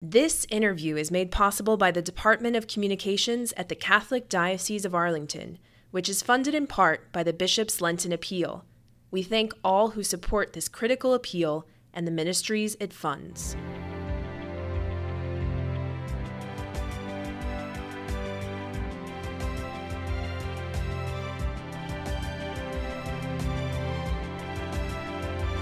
This interview is made possible by the Department of Communications at the Catholic Diocese of Arlington, which is funded in part by the Bishop's Lenten Appeal. We thank all who support this critical appeal and the ministries it funds.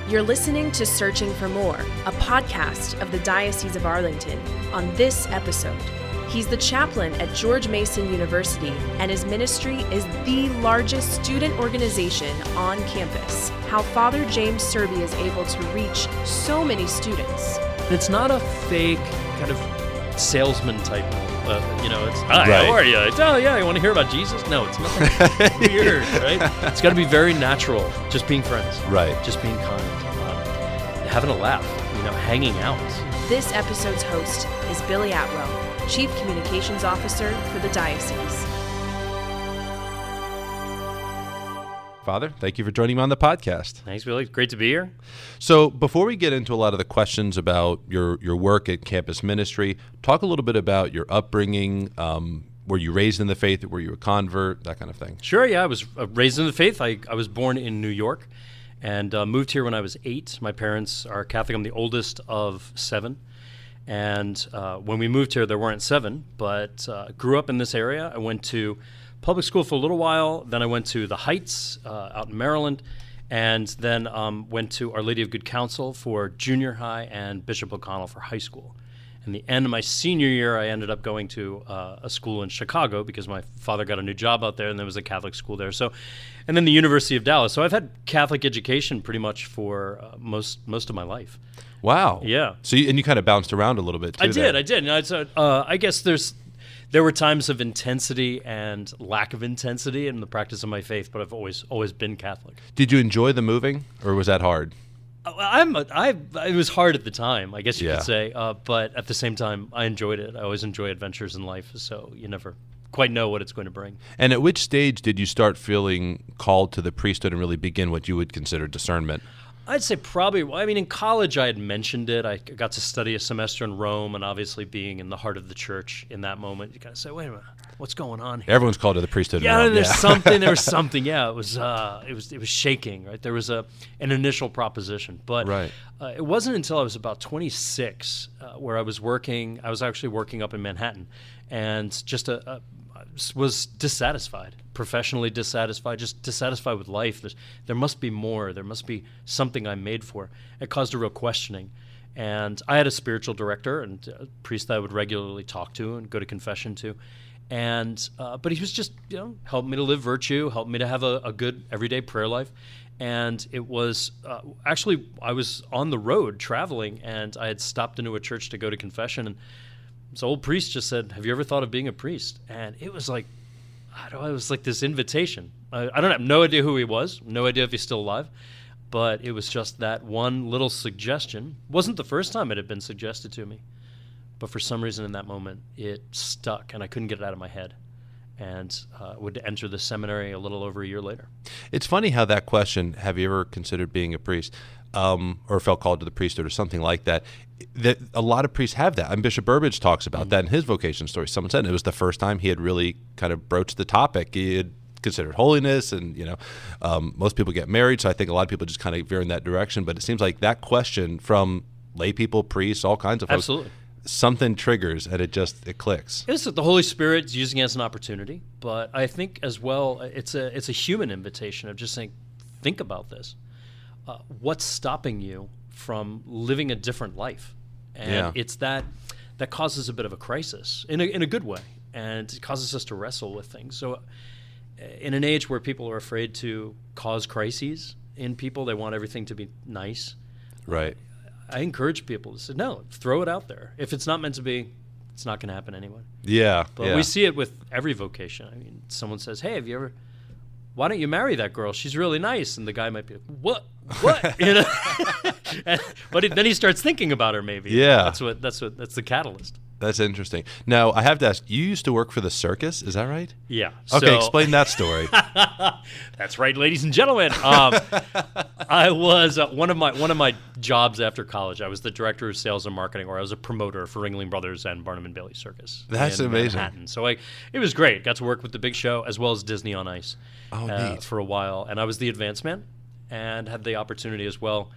You're listening to Searching for More, a podcast of the Diocese of Arlington. On this episode, he's the chaplain at George Mason University, and his ministry is the largest student organization on campus. How Father James Serby is able to reach so many students. It's not a fake kind of salesman type it's, hi, right. How are you? Oh, yeah, you want to hear about Jesus? No, it's nothing weird, right? It's got to be very natural, just being friends. Right. Just being kind, having a laugh, hanging out. This episode's host is Billy Atwell, Chief Communications Officer for the Diocese. Father, thank you for joining me on the podcast. Thanks, Billy. Great to be here. So before we get into a lot of the questions about your work at campus ministry, talk a little bit about your upbringing. Were you raised in the faith? Were you a convert? That kind of thing. Sure, yeah. I was raised in the faith. I was born in New York and moved here when I was 8. My parents are Catholic. I'm the oldest of 7. And when we moved here, there weren't 7, but grew up in this area. I went to public school for a little while. Then I went to the Heights out in Maryland, and then went to Our Lady of Good Counsel for junior high and Bishop O'Connell for high school. In the end of my senior year, I ended up going to a school in Chicago because my father got a new job out there, and there was a Catholic school there. So, and then the University of Dallas. So I've had Catholic education pretty much for most of my life. Wow. Yeah. So you kind of bounced around a little bit too. I did. I guess there were times of intensity and lack of intensity in the practice of my faith, but I've always been Catholic. Did you enjoy the moving, or was that hard? It was hard at the time, I guess you could say, but at the same time, I enjoyed it. I always enjoy adventures in life, so you never quite know what it's going to bring. And at which stage did you start feeling called to the priesthood and really begin what you would consider discernment? I'd say probably, in college I had mentioned it. I got to study a semester in Rome, and obviously being in the heart of the church in that moment, you kind of say, wait a minute, what's going on here? Everyone's called to the priesthood in Yeah, Rome. there was something. Yeah, it was shaking, right? There was an initial proposition. But right. It wasn't until I was about 26 where I was actually working up in Manhattan, and just was dissatisfied, professionally dissatisfied, just dissatisfied with life. There must be more. There must be something I'm made for. It caused a real questioning. And I had a spiritual director and a priest that I would regularly talk to and go to confession to. And but he was just, helped me to live virtue, helped me to have a good everyday prayer life. And it was actually, I was on the road traveling, and I had stopped into a church to go to confession, and this old priest just said, have you ever thought of being a priest? And it was like, it was like this invitation. I don't have no idea who he was, no idea if he's still alive, but it was just that one little suggestion. Wasn't the first time it had been suggested to me, but for some reason in that moment, it stuck, and I couldn't get it out of my head. And would enter the seminary a little over a year later. It's funny how that question, have you ever considered being a priest, or felt called to the priesthood or something like that a lot of priests have that. And Bishop Burbidge talks about that in his vocation story. Someone said it was the first time he had really kind of broached the topic. He had considered holiness, and most people get married, so I think a lot of people just kind of veer in that direction. But it seems like that question from lay people, priests, all kinds of folks, absolutely, something triggers and it clicks. It's the Holy Spirit's using it as an opportunity, but I think as well it's a human invitation of just saying, think about this. What's stopping you from living a different life? And it's that causes a bit of a crisis in a good way, and it causes us to wrestle with things. So in an age where people are afraid to cause crises in people, they want everything to be nice. Right. I encourage people to say, no, throw it out there. If it's not meant to be, it's not going to happen anyway. Yeah. But we see it with every vocation. I mean, someone says, hey, why don't you marry that girl? She's really nice. And the guy might be like, what? But then he starts thinking about her maybe. Yeah. That's the catalyst. That's interesting. Now, I have to ask, you used to work for the circus, is that right? Yeah. Okay, explain that story. That's right, ladies and gentlemen. I was one of my jobs after college. I was the director of sales and marketing, or I was a promoter for Ringling Brothers and Barnum and Bailey Circus. That's in amazing. Manhattan. So it was great. Got to work with the big show as well as Disney on Ice Neat. for a while, and I was the advance man, and had the opportunity as well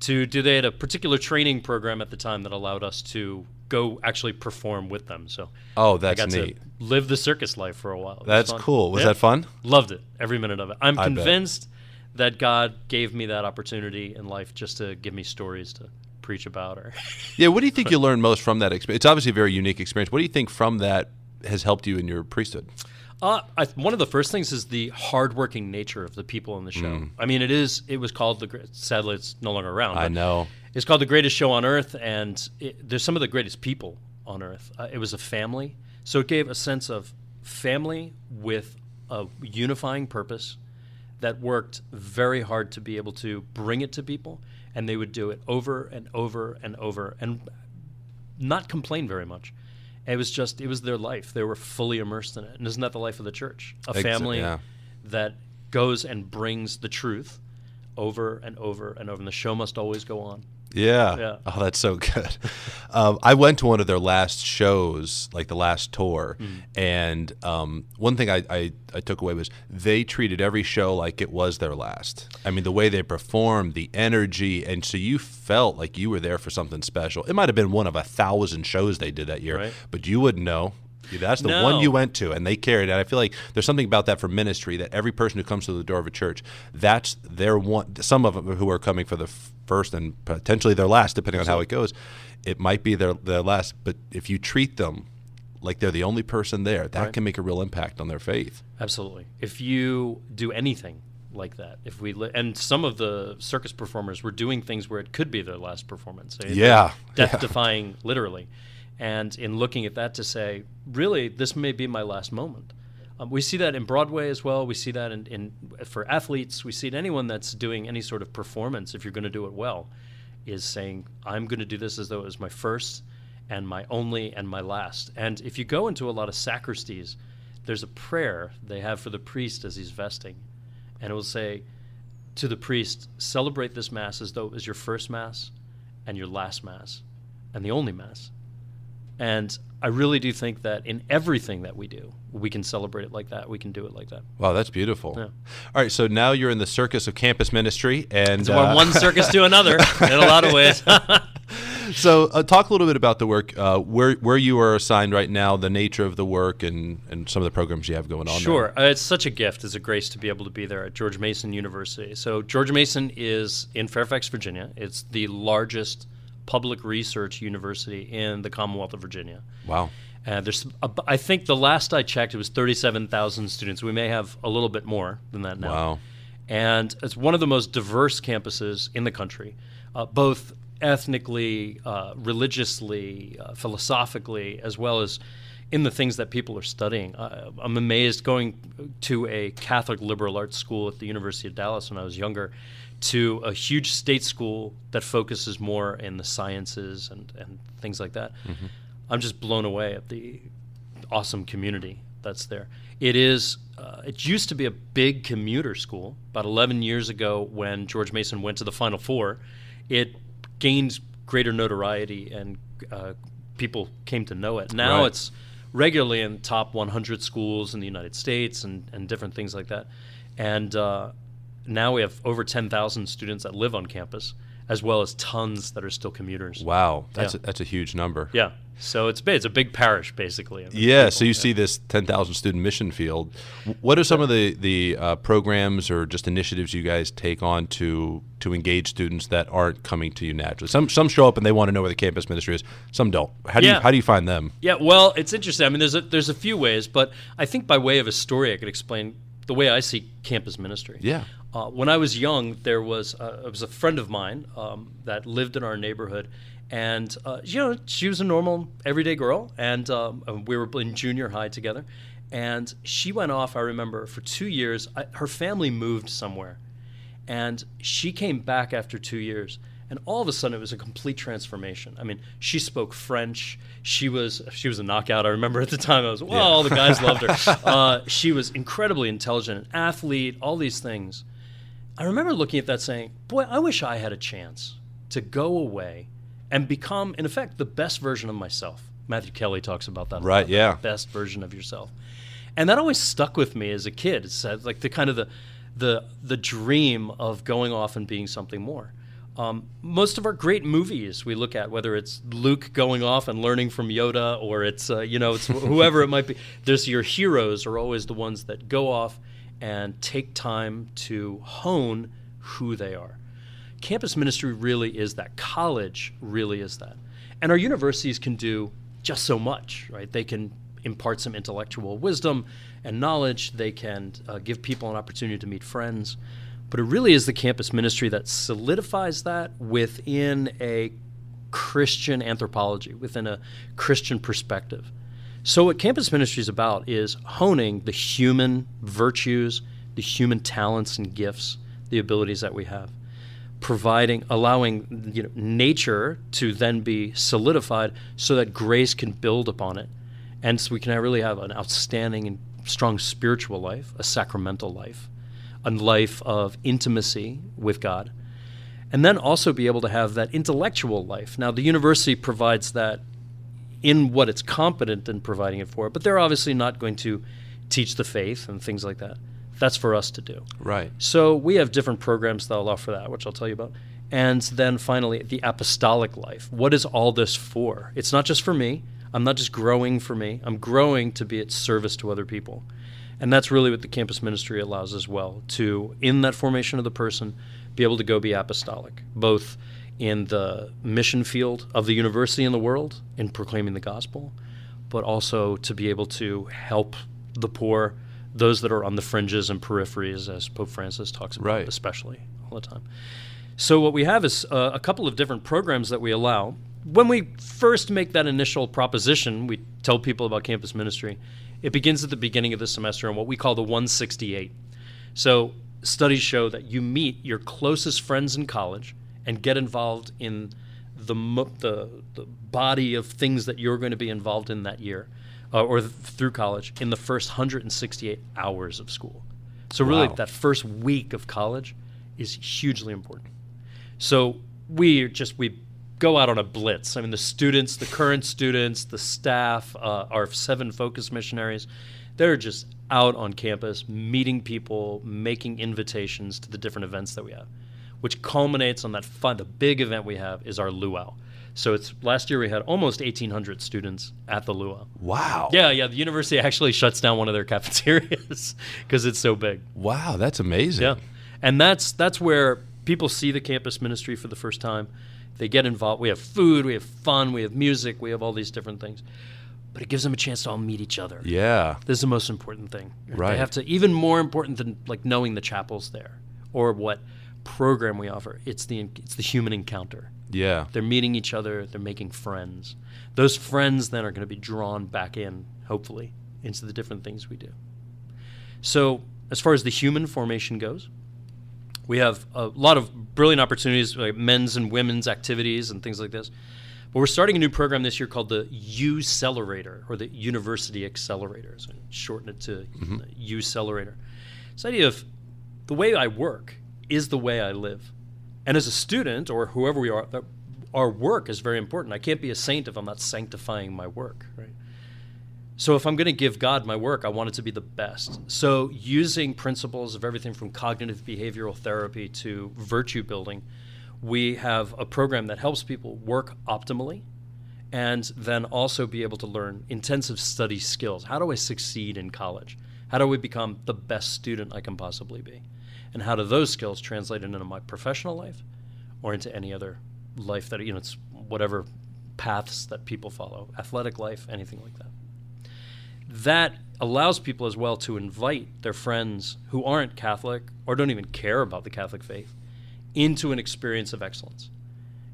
to do. They had a particular training program at the time that allowed us to go actually perform with them. So That's I got neat. to live the circus life for a while. It was That's fun. cool. Was Yeah. that fun? Loved it, every minute of it. I'm I bet. convinced that God gave me that opportunity in life just to give me stories to preach about. Or Yeah, what do you think you learned most from that experience? It's obviously a very unique experience. What do you think from that has helped you in your priesthood? One of the first things is the hardworking nature of the people in the show. I mean, it was called sadly it's no longer around. I but know. It's called The Greatest Show on Earth, and there's some of the greatest people on Earth. It was a family, so it gave a sense of family with a unifying purpose that worked very hard to be able to bring it to people, and they would do it over and over and over and not complain very much. It was their life. They were fully immersed in it. And isn't that the life of the church? A family that goes and brings the truth over and over and over. And the show must always go on. Yeah. Oh, that's so good. I went to one of their last shows, like the last tour, and one thing I took away was they treated every show like it was their last. I mean, the way they performed, the energy, and so you felt like you were there for something special. It might have been one of 1,000 shows they did that year, right. But you wouldn't know. That's the one you went to, and they carried it. I feel like there's something about that for ministry, that every person who comes to the door of a church, that's their one. Some of them who are coming for the first and potentially their last, depending on how it goes, it might be their last. But if you treat them like they're the only person there, that can make a real impact on their faith. Absolutely. If you do anything like that, and some of the circus performers were doing things where it could be their last performance. Death-defying, literally. And in looking at that to say, really, this may be my last moment. We see that in Broadway as well. We see that for athletes. We see it anyone that's doing any sort of performance, if you're going to do it well, is saying, I'm going to do this as though it was my first and my only and my last. And if you go into a lot of sacristies, there's a prayer they have for the priest as he's vesting. And it will say to the priest, celebrate this Mass as though it was your first Mass and your last Mass and the only Mass. And I really do think that in everything that we do, we can celebrate it like that. We can do it like that. Wow, that's beautiful. Yeah. All right, so now you're in the circus of campus ministry. And so from one circus to another in a lot of ways. So talk a little bit about the work, where you are assigned right now, the nature of the work, and some of the programs you have going on. Sure. It's such a gift, it's a grace to be able to be there at George Mason University. So George Mason is in Fairfax, Virginia. It's the largest public research university in the Commonwealth of Virginia. Wow. I think the last I checked, it was 37,000 students. We may have a little bit more than that now. Wow. And it's one of the most diverse campuses in the country, both ethnically, religiously, philosophically, as well as in the things that people are studying. I'm amazed going to a Catholic liberal arts school at the University of Dallas when I was younger, to a huge state school that focuses more in the sciences and things like that. Mm-hmm. I'm just blown away at the awesome community that's there. It is. It used to be a big commuter school. About 11 years ago, when George Mason went to the Final Four, it gained greater notoriety and people came to know it. Now it's regularly in top 100 schools in the United States and different things like that. And now we have over 10,000 students that live on campus, as well as tons that are still commuters. Wow, that's a huge number. Yeah, so it's a big parish, basically. Yeah, so you see this 10,000 student mission field. What are some of the programs or just initiatives you guys take on to engage students that aren't coming to you naturally? Some show up and they want to know where the campus ministry is. Some don't. How do you find them? Yeah, well, it's interesting. I mean, there's a few ways, but I think by way of a story, I could explain the way I see campus ministry. Yeah. When I was young, it was a friend of mine that lived in our neighborhood, and she was a normal, everyday girl, and we were in junior high together, and she went off, I remember, for 2 years. Her family moved somewhere, and she came back after 2 years, And all of a sudden, it was a complete transformation. I mean, she spoke French. She was a knockout. I remember at the time, I was, well, all the guys loved her. She was incredibly intelligent, an athlete, all these things. I remember looking at that saying, boy, I wish I had a chance to go away and become, in effect, the best version of myself. Matthew Kelly talks about that. Right, yeah. The best version of yourself. And that always stuck with me as a kid. It's like the kind of the dream of going off and being something more. Most of our great movies we look at, whether it's Luke going off and learning from Yoda, or it's it's whoever it might be. There's your heroes are always the ones that go off and take time to hone who they are. Campus ministry really is that. College really is that. And our universities can do just so much, right? They can impart some intellectual wisdom and knowledge. They can give people an opportunity to meet friends. But it really is the campus ministry that solidifies that within a Christian anthropology, within a Christian perspective. So what campus ministry is about is honing the human virtues, the human talents and gifts, the abilities that we have, allowing nature to then be solidified so that grace can build upon it. And so we can really have an outstanding and strong spiritual life, a sacramental life, a life of intimacy with God, and then also be able to have that intellectual life. Now, the university provides that in what it's competent in providing it for, but they're obviously not going to teach the faith and things like that. That's for us to do. Right. So we have different programs that allow for that, which I'll tell you about. And then finally, the apostolic life. What is all this for? It's not just for me. I'm not just growing for me. I'm growing to be at service to other people. And that's really what the campus ministry allows as well, to, in that formation of the person, be able to go be apostolic, both in the mission field of the university in the world in proclaiming the gospel, but also to be able to help the poor, those that are on the fringes and peripheries, as Pope Francis talks about, right, especially all the time. So what we have is a couple of different programs that we allow. When we first make that initial proposition, we tell people about campus ministry. It begins at the beginning of the semester in what we call the 168. So studies show that you meet your closest friends in college and get involved in the body of things that you're going to be involved in that year or through college in the first 168 hours of school. So really, that first week of college is hugely important. So we go out on a blitz. I mean, the current students, the staff, our 7 focus missionaries, they're just out on campus, meeting people, making invitations to the different events that we have, which culminates on the big event we have is our luau. So last year we had almost 1,800 students at the luau. Wow. Yeah, the university actually shuts down one of their cafeterias because it's so big. Wow, that's amazing. Yeah, and that's where people see the campus ministry for the first time. They get involved. We have food, we have fun, we have music, we have all these different things. But it gives them a chance to all meet each other. Yeah. This is the most important thing. Right. They have to, even more important than knowing the chapel's there or what program we offer. It's the human encounter. Yeah. They're meeting each other, they're making friends. Those friends then are going to be drawn back in, hopefully, into the different things we do. So as far as the human formation goes, we have a lot of brilliant opportunities, like men's and women's activities and things like this. But we're starting a new program this year called the U-Celerator, or the University Accelerator. So shorten it to U-Celerator. This idea of the way I work is the way I live. And as a student, or whoever we are, our work is very important. I can't be a saint if I'm not sanctifying my work, right? So if I'm going to give God my work, I want it to be the best. So using principles of everything from cognitive behavioral therapy to virtue building, we have a program that helps people work optimally and then also be able to learn intensive study skills. How do I succeed in college? How do I become the best student I can possibly be? And how do those skills translate into my professional life or into any other life that, it's whatever paths that people follow, athletic life, anything like that. That allows people as well to invite their friends who aren't Catholic or don't even care about the Catholic faith into an experience of excellence.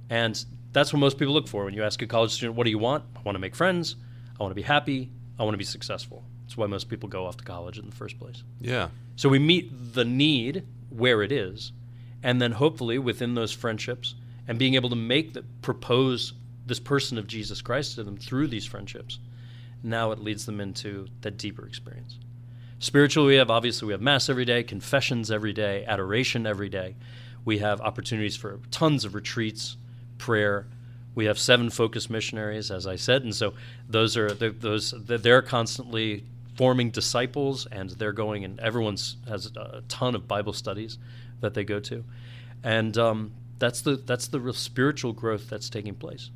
And that's what most people look for. When you ask a college student, what do you want? I want to make friends. I want to be happy. I want to be successful. That's why most people go off to college in the first place. Yeah. So we meet the need where it is, and then hopefully within those friendships and being able to propose this person of Jesus Christ to them through these friendships, now it leads them into that deeper experience. Spiritually, we have Mass every day, confessions every day, adoration every day. We have opportunities for tons of retreats, prayer. We have 7 focused missionaries, as I said, and so they're constantly forming disciples, and they're going, and everyone's has a ton of Bible studies that they go to, and that's the real spiritual growth that's taking place.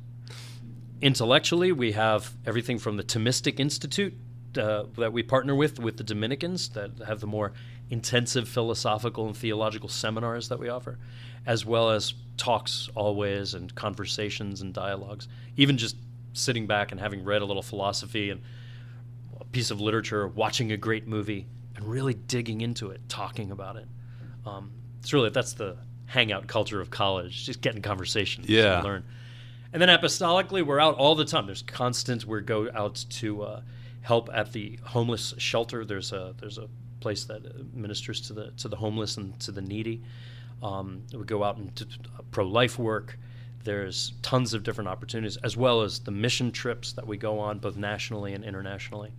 Intellectually, we have everything from the Thomistic Institute that we partner with the Dominicans that have the more intensive philosophical and theological seminars that we offer, as well as talks always and conversations and dialogues, even just sitting back and having read a little philosophy and a piece of literature, watching a great movie, and really digging into it, talking about it. That's the hangout culture of college, just getting conversation. Yeah. To learn. And then apostolically, we're out all the time. There's we go out to help at the homeless shelter. There's a place that ministers to the homeless and to the needy. We go out into pro-life work. There's tons of different opportunities, as well as the mission trips that we go on, both nationally and internationally.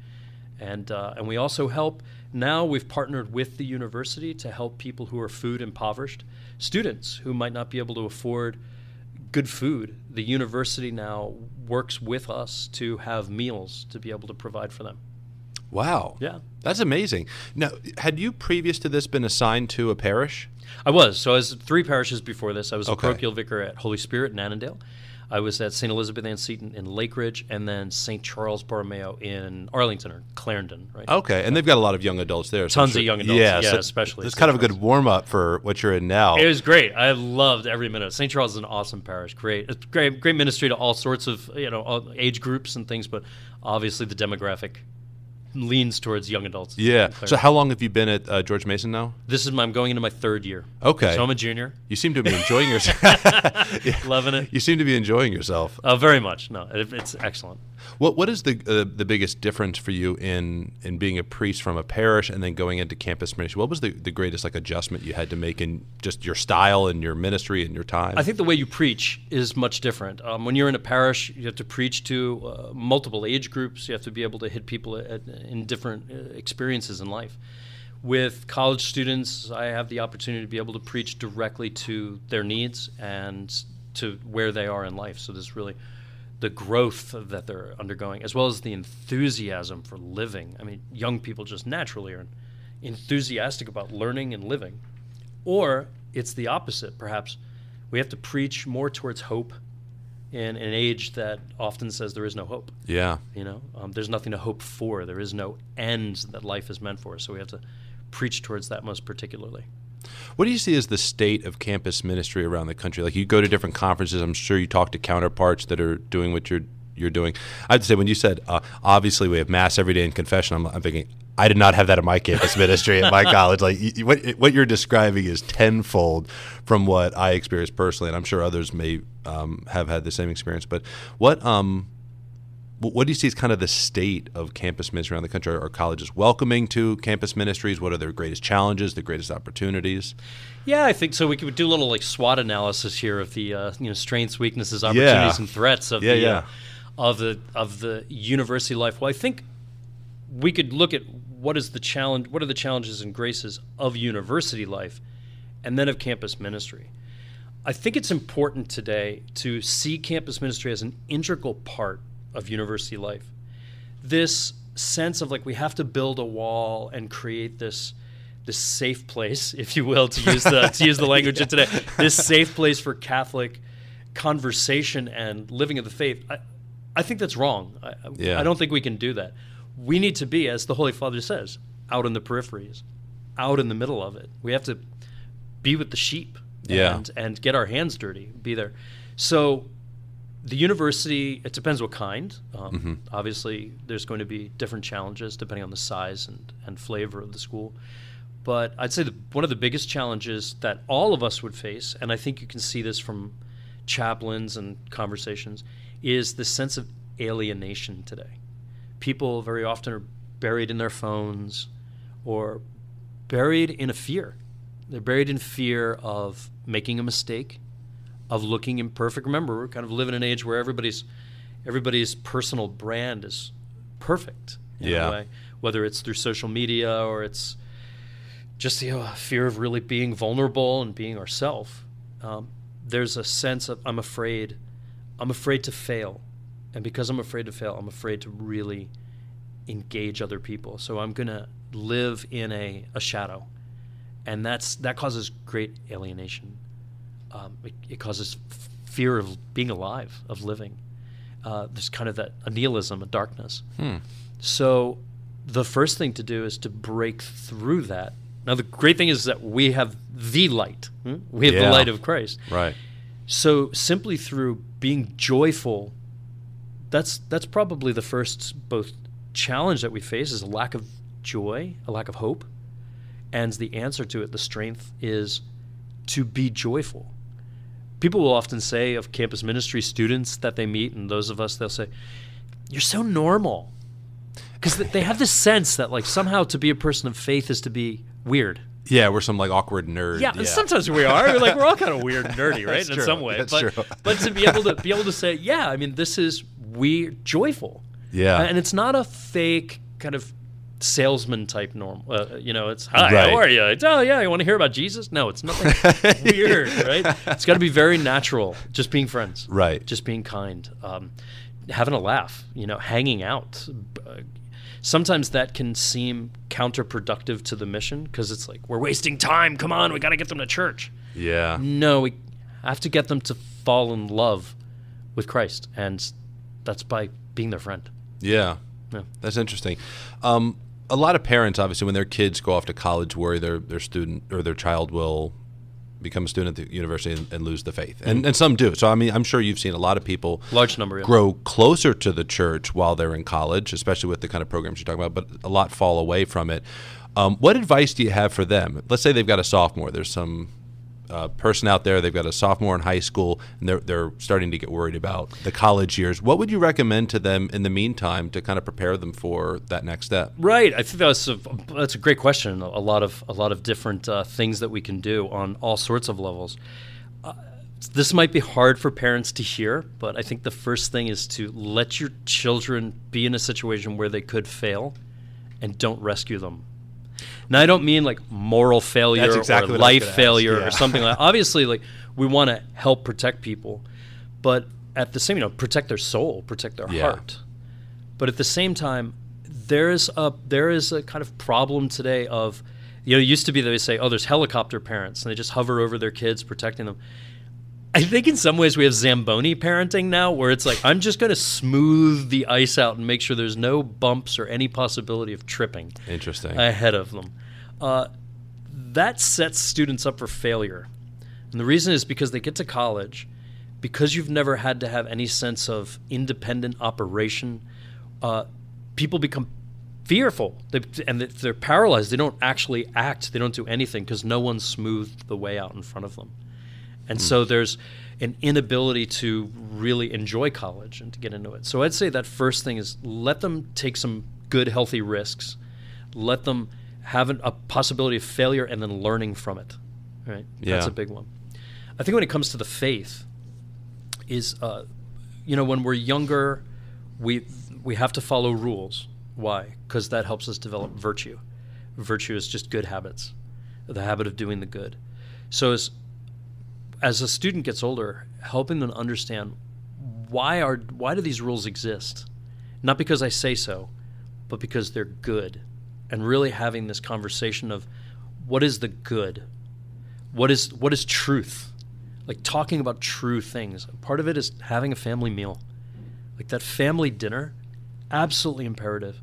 And we also help. Now we've partnered with the university to help people who are food impoverished, students who might not be able to afford good food. The university now works with us to have meals to be able to provide for them. Wow. Yeah. That's amazing. Now, had you previous to this been assigned to a parish? I was. So I was 3 parishes before this. I was a Okay. parochial vicar at Holy Spirit in Annandale. I was at St. Elizabeth Ann Seton in Lake Ridge, and then St. Charles Borromeo in Arlington or Clarendon, right? Okay, and they've got a lot of young adults there. So Tons of young adults, yeah, so especially. It's kind of a good warm-up for what you're in now. It was great. I loved every minute. St. Charles is an awesome parish. Great. It's great ministry to all sorts of all age groups and things, but obviously the demographic leans towards young adults. Yeah. So how long have you been at George Mason now? I'm going into my 3rd year. Okay. So I'm a junior. You seem to be enjoying yourself. Loving it. You seem to be enjoying yourself. Very much. No, it's excellent. What is the biggest difference for you in being a priest from a parish and then going into campus ministry? What was the greatest adjustment you had to make in just your style and your ministry and your time? I think the way you preach is much different. When you're in a parish, you have to preach to multiple age groups. You have to be able to hit people in different experiences in life. With college students, I have the opportunity to be able to preach directly to their needs and to where they are in life. So there's really the growth that they're undergoing, as well as the enthusiasm for living. I mean, young people just naturally are enthusiastic about learning and living. Or it's the opposite, perhaps. We have to preach more towards hope in an age that often says there is no hope. Yeah. There's nothing to hope for. There is no end that life is meant for. So we have to preach towards that most particularly. What do you see as the state of campus ministry around the country? Like, you go to different conferences. I'm sure you talk to counterparts that are doing what you're doing. I have to say, when you said, obviously we have Mass every day and confession, I'm thinking, I did not have that in my campus ministry at my college. Like, what you're describing is tenfold from what I experienced personally, and I'm sure others may have had the same experience. But what do you see as kind of the state of campus ministry around the country? Are colleges welcoming to campus ministries? What are their greatest challenges, the greatest opportunities? Yeah, I think so. We could do a little SWOT analysis here of the strengths, weaknesses, opportunities, and threats of the university life. Well, I think we could look at what are the challenges and graces of university life, and then of campus ministry. I think it's important today to see campus ministry as an integral part of university life. This sense of we have to build a wall and create this safe place, if you will, to use the language of today, this safe place for Catholic conversation and living of the faith. I think that's wrong. I don't think we can do that. We need to be, as the Holy Father says, out in the peripheries, out in the middle of it. We have to be with the sheep and get our hands dirty, be there. So the university, it depends what kind. Obviously, there's going to be different challenges depending on the size and flavor of the school. But I'd say one of the biggest challenges that all of us would face, and I think you can see this from chaplains and conversations, is the sense of alienation today. People very often are buried in their phones or buried in a fear. They're buried in fear of making a mistake, of looking imperfect. Remember, we're kind of living in an age where everybody's personal brand is perfect in a way, whether it's through social media or it's just the fear of really being vulnerable and being ourselves. There's a sense of I'm afraid to fail, and because I'm afraid to fail, I'm afraid to really engage other people. So I'm going to live in a shadow, and that causes great alienation. It causes fear of being alive, of living. There's kind of a nihilism, a darkness. So the first thing to do is to break through that. Now, the great thing is that we have the light. We have the light of Christ. Right. So simply through being joyful, that's probably the first both challenge that we face is a lack of joy, a lack of hope. And the answer to it, the strength, is to be joyful. People will often say of campus ministry students that they meet, and those of us, they'll say, "You're so normal." Because they have this sense that like somehow to be a person of faith is to be weird. Yeah, we're some like awkward nerd. Yeah, sometimes we are. Like we're all kind of weird and nerdy, right? In some way. That's but true. But to be able to say, yeah, I mean, this is weird, joyful. Yeah. And it's not a fake kind of salesman type norm. It's hi, Right. how are you? It's, oh yeah, you want to hear about Jesus? No, it's nothing weird, right? It's got to be very natural. Just being friends, Right. Just being kind, having a laugh, hanging out. Sometimes that can seem counterproductive to the mission because it's like, we're wasting time. Come on, we got to get them to church. Yeah. No, we have to get them to fall in love with Christ, and that's by being their friend. Yeah. Yeah. That's interesting. A lot of parents, obviously, when their kids go off to college, worry their student or their child will become a student at the university and lose the faith. And some do. So, I mean, I'm sure you've seen a lot of people Large number, yeah. grow closer to the church while they're in college, especially with the kind of programs you're talking about, but a lot fall away from it. What advice do you have for them? Let's say they've got a sophomore. There's some person out there, they've got a sophomore in high school, and they're starting to get worried about the college years. What would you recommend to them in the meantime to kind of prepare them for that next step? Right. I think that's a great question. A lot of different things that we can do on all sorts of levels. This might be hard for parents to hear, but I think the first thing is to let your children be in a situation where they could fail, and don't rescue them. Now, I don't mean like moral failure or life failure or something like that. Obviously, like we want to help protect people, but at the same, protect their soul, protect their heart. But at the same time, there is a kind of problem today of, it used to be that they say, oh, there's helicopter parents, and they just hover over their kids, protecting them. I think in some ways we have Zamboni parenting now, where it's like, I'm just going to smooth the ice out and make sure there's no bumps or any possibility of tripping ahead of them. That sets students up for failure. And the reason is because they get to college, because you've never had to have any sense of independent operation, people become fearful, and they're paralyzed. They don't actually act. They don't do anything because no one smoothed the way out in front of them. And so there's an inability to really enjoy college and to get into it. So I'd say that first thing is let them take some good, healthy risks. Let them have a possibility of failure and then learning from it. Right? Yeah. That's a big one. I think when it comes to the faith is, when we're younger, we have to follow rules. Why? Because that helps us develop virtue. Virtue is just good habits, the habit of doing the good. So as a student gets older, helping them understand why do these rules exist? Not because I say so, but because they're good. And really having this conversation of what is the good? What is truth? Like talking about true things. Part of it is having a family meal. Like that family dinner, absolutely imperative.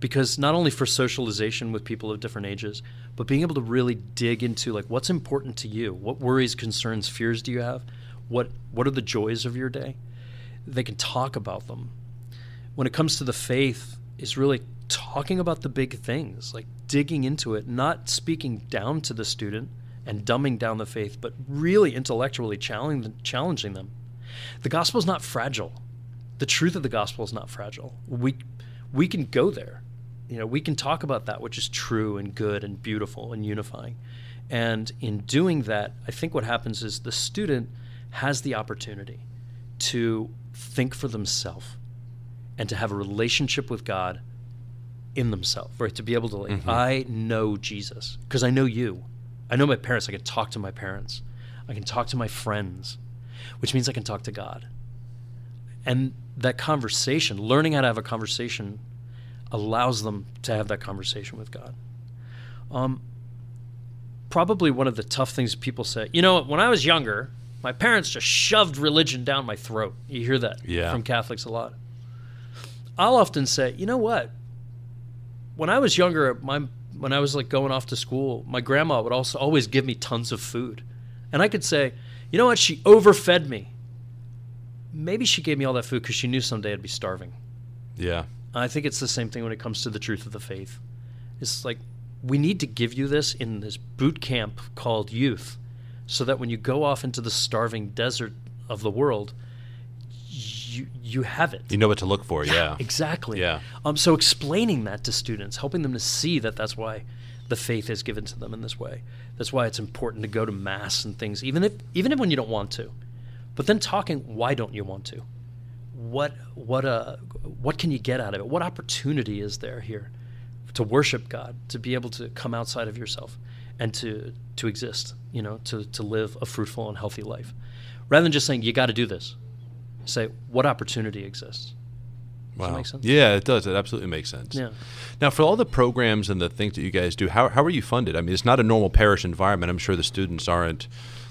Because not only for socialization with people of different ages, but being able to really dig into like what's important to you, what worries, concerns, fears do you have, what are the joys of your day. They can talk about them. When it comes to the faith, is really talking about the big things, like digging into it, not speaking down to the student and dumbing down the faith, but really intellectually challenging them. The gospel is not fragile. The truth of the gospel is not fragile. We can go there. We can talk about that which is true and good and beautiful and unifying. And in doing that, I think what happens is the student has the opportunity to think for themselves and to have a relationship with God in themselves, right? To be able to, like, I know Jesus because I know you. I know my parents. I can talk to my parents. I can talk to my friends, which means I can talk to God. And that conversation, learning how to have a conversation, allows them to have that conversation with God. Probably one of the tough things people say, you know, when I was younger, my parents just shoved religion down my throat. You hear that from Catholics a lot. I'll often say, you know what? When I was younger, when I was like going off to school, my grandma would also always give me tons of food. And I could say, you know what? She overfed me. Maybe she gave me all that food because she knew someday I'd be starving. Yeah. I think it's the same thing when it comes to the truth of the faith. It's like, we need to give you this in this boot camp called youth, so that when you go off into the starving desert of the world, you have it. You know what to look for, yeah. Exactly. Yeah. So explaining that to students, helping them to see that that's why the faith is given to them in this way. That's why it's important to go to Mass and things, even if when you don't want to. But then talking, why don't you want to? What can you get out of it? What opportunity is there here to worship God, to be able to come outside of yourself and to exist, you know, to live a fruitful and healthy life? Rather than just saying, you got to do this. Say, what opportunity exists? Does that make sense? Yeah, it does. It absolutely makes sense. Yeah. Now, for all the programs and the things that you guys do, how are you funded? I mean, it's not a normal parish environment. I'm sure the students aren't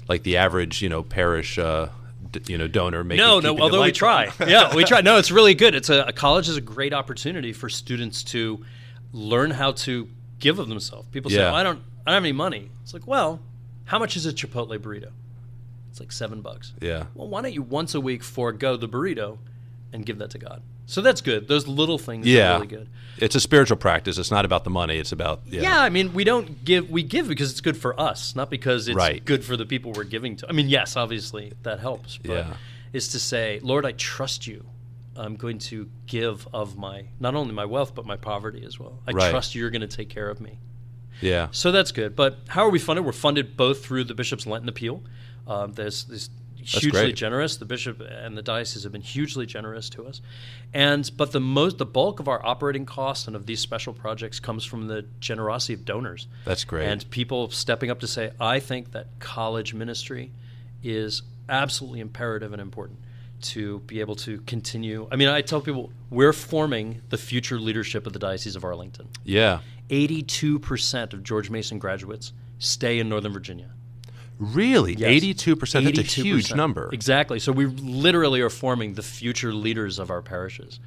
like the average, you know, parish donor. No, although we try. Yeah, we try. No, it's really good. A college is a great opportunity for students to learn how to give of themselves. People say, I don't have any money. It's like, well, how much is a Chipotle burrito? It's like $7. Yeah. Well, why don't you once a week forego the burrito and give that to God? So that's good. Those little things are really good. It's a spiritual practice. It's not about the money. It's about I mean, we give because it's good for us, not because it's good for the people we're giving to. I mean, yes, obviously that helps, but it's to say, Lord, I trust you. I'm going to give of my, not only my wealth, but my poverty as well. I trust you're going to take care of me. Yeah. So that's good. But how are we funded? We're funded both through the Bishop's Lenten Appeal. There's hugely generous. The bishop and the diocese have been hugely generous to us, but the bulk of our operating costs and of these special projects comes from the generosity of donors. That's great. And people stepping up to say, I think that college ministry is absolutely imperative and important to be able to continue. I mean, I tell people we're forming the future leadership of the Diocese of Arlington. Yeah. 82% of George Mason graduates stay in Northern Virginia. Really? Yes. 82%? That's a huge number. Exactly. So we literally are forming the future leaders of our parishes.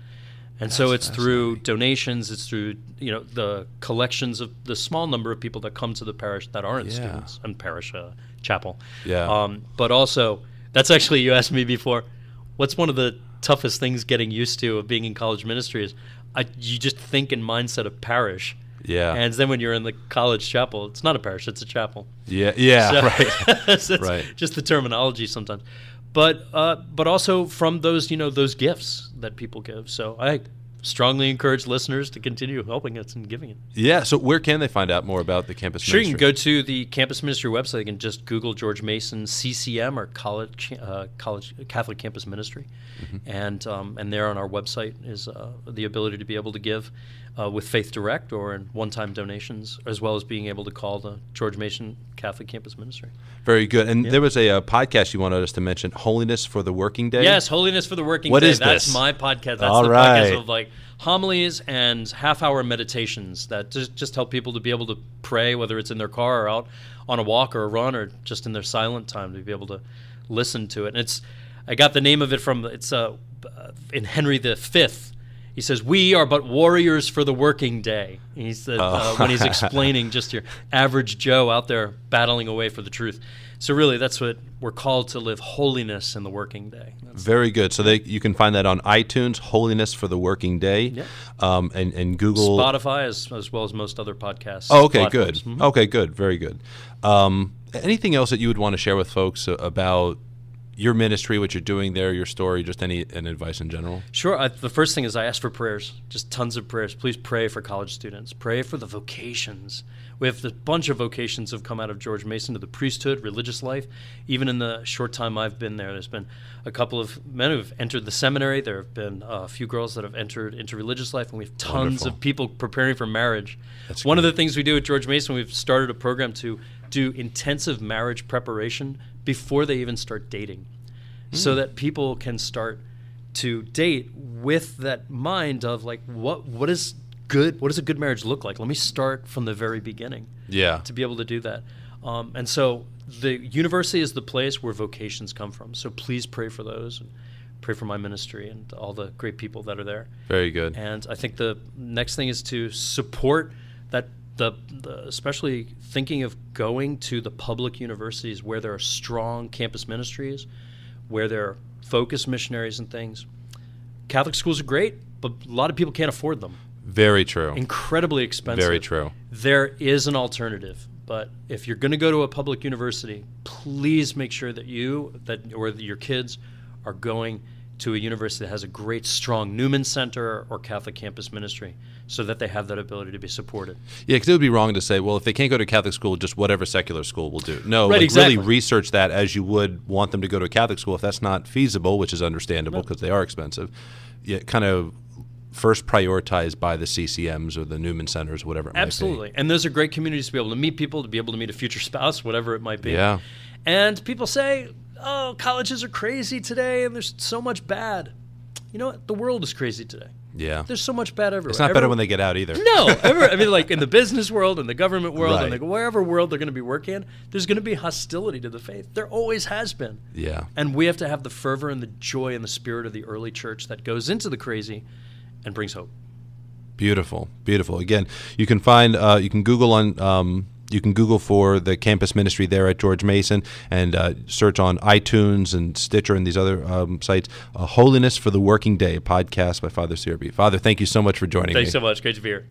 And so it's through donations, it's through, you know, the collections of the small number of people that come to the parish that aren't students and parish chapel. Yeah. But also, that's actually, you asked me before, what's one of the toughest things getting used to of being in college ministry is you just think in mindset of parish. Yeah. And then when you're in the college chapel, it's not a parish, it's a chapel. Yeah, right. So right. Just the terminology sometimes. But also from those, you know, those gifts that people give. So I strongly encourage listeners to continue helping us and giving it. Yeah, so where can they find out more about the campus ministry? Sure, you can go to the campus ministry website. You can just Google George Mason CCM or college Catholic Campus Ministry. Mm-hmm. And there on our website is the ability to be able to give with Faith Direct or in one-time donations, as well as being able to call the George Mason Catholic Campus Ministry. Very good. And there was a podcast you wanted us to mention, Holiness for the Working Day. Yes, Holiness for the Working Day. What is That's this? my podcast. That's All the right. podcast of like homilies and half-hour meditations that just help people to be able to pray, whether it's in their car or out on a walk or a run or just in their silent time, to be able to listen to it. And I got the name of it from, in Henry V. He says, "We are but warriors for the working day." And he said, when he's explaining just your average Joe out there battling away for the truth. So really, that's what we're called to live, holiness in the working day. Very good. So you can find that on iTunes, Holiness for the Working Day, and Google. Spotify, as well as most other podcasts. Oh, okay, platforms. good. Okay, good. Very good. Anything else that you would want to share with folks about your ministry, what you're doing there, your story, just any advice in general? Sure. The first thing is I ask for prayers, just tons of prayers. Please pray for college students. Pray for the vocations. We have a bunch of vocations have come out of George Mason to the priesthood, religious life. Even in the short time I've been there's been a couple of men who have entered the seminary. There have been a few girls that have entered into religious life, and we have tons of people preparing for marriage. That's One great. of the things we do at George Mason, we've started a program to do intensive marriage preparation before they even start dating, so that people can start to date with that mind of like, what is good? What does a good marriage look like? Let me start from the very beginning. Yeah. To be able to do that. And so the university is the place where vocations come from. So please pray for those, and pray for my ministry and all the great people that are there. Very good. And I think the next thing is to support that, especially thinking of going to the public universities where there are strong campus ministries, where there are focused missionaries and things. Catholic schools are great, but a lot of people can't afford them. Very true. Incredibly expensive. Very true. There is an alternative, but if you're going to go to a public university, please make sure that or your kids are going to a university that has a great, strong Newman Center or Catholic campus ministry, so that they have that ability to be supported. Yeah, because it would be wrong to say, well, if they can't go to Catholic school, just whatever secular school will do. No, Right, exactly. really research that as you would want them to go to a Catholic school. If that's not feasible, which is understandable because they are expensive, you kind of first prioritized by the CCMs or the Newman Centers, whatever it might be. Absolutely. And those are great communities to be able to meet people, to be able to meet a future spouse, whatever it might be. Yeah. And people say, oh, colleges are crazy today and there's so much bad. You know what? The world is crazy today. Yeah. There's so much bad everywhere. It's not better when they get out either. No. I mean, like in the business world and the government world and Right. wherever world they're going to be working in, there's going to be hostility to the faith. There always has been. Yeah. And we have to have the fervor and the joy and the spirit of the early church that goes into the crazy and brings hope. Beautiful, beautiful. Again, you can find, you can Google for the campus ministry there at George Mason, and search on iTunes and Stitcher and these other sites. Holiness for the Working Day, a podcast by Father CRB. Father, thank you so much for joining me. Thanks so much. Great to be here.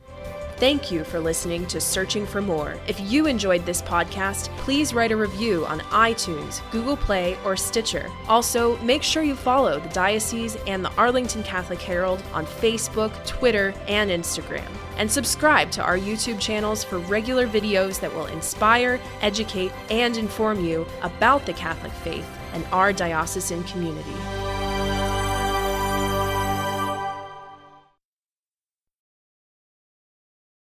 Thank you for listening to Searching for More. If you enjoyed this podcast, please write a review on iTunes, Google Play, or Stitcher. Also, make sure you follow the Diocese and the Arlington Catholic Herald on Facebook, Twitter, and Instagram. And subscribe to our YouTube channels for regular videos that will inspire, educate, and inform you about the Catholic faith and our diocesan community.